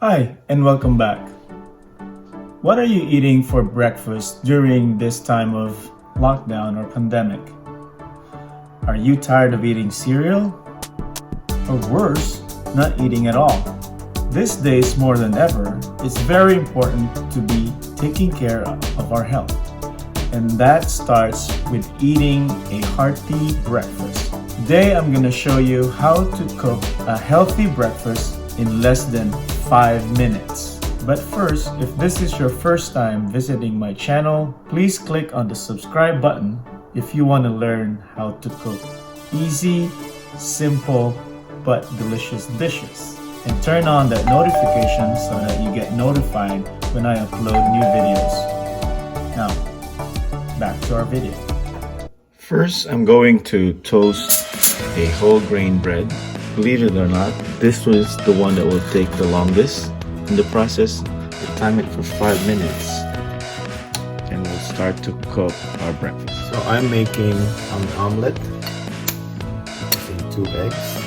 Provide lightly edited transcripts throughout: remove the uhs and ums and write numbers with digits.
Hi, and welcome back. What are you eating for breakfast during this time of lockdown or pandemic? Are you tired of eating cereal? Or worse, not eating at all? These days more than ever, it's very important to be taking care of our health. And that starts with eating a hearty breakfast. Today I'm going to show you how to cook a healthy breakfast in less than 5 minutes. But first, if this is your first time visiting my channel, please click on the subscribe button if you want to learn how to cook easy, simple, but delicious dishes. And turn on that notification so that you get notified when I upload new videos. Now, back to our video. First, I'm going to toast a whole grain bread. Believe it or not, this was the one that will take the longest. In the process, we time it for 5 minutes and we'll start to cook our breakfast. So I'm making an omelet using 2 eggs.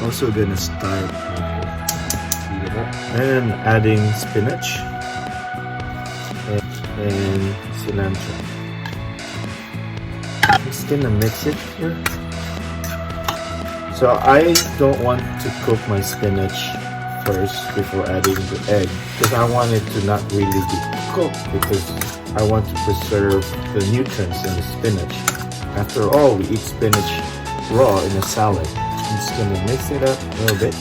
Also gonna start and adding spinach and cilantro. I'm just gonna mix it here. So I don't want to cook my spinach first before adding the egg because I want it to not really be cooked because I want to preserve the nutrients in the spinach. After all, we eat spinach raw in a salad. I'm just gonna mix it up a little bit.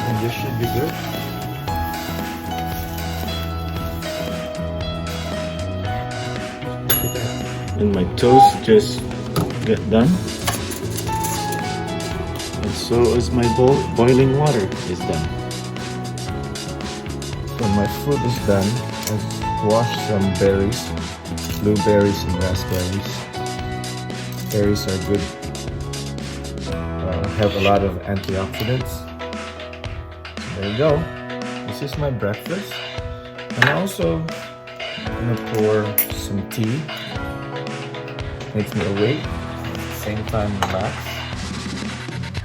And this should be good. And my toast just got done. And so is my boiling water is done. So my food is done. I've washed some berries, blueberries and raspberries. Berries are good. Have a lot of antioxidants. There you go. This is my breakfast. I'm also gonna pour some tea. Makes me awake. At the same time relax.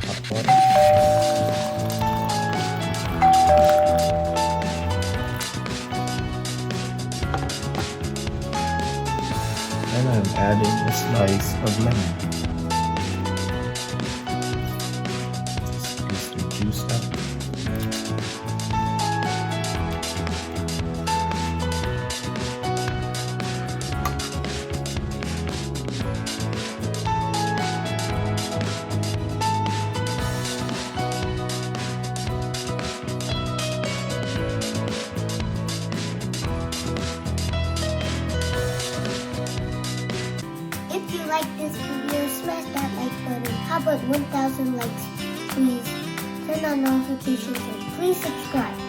Hot water. And I'm adding a slice of lemon. Squeeze the juice up. If you like this video, smash that like button. How about 1,000 likes, please? Turn on notifications and please subscribe.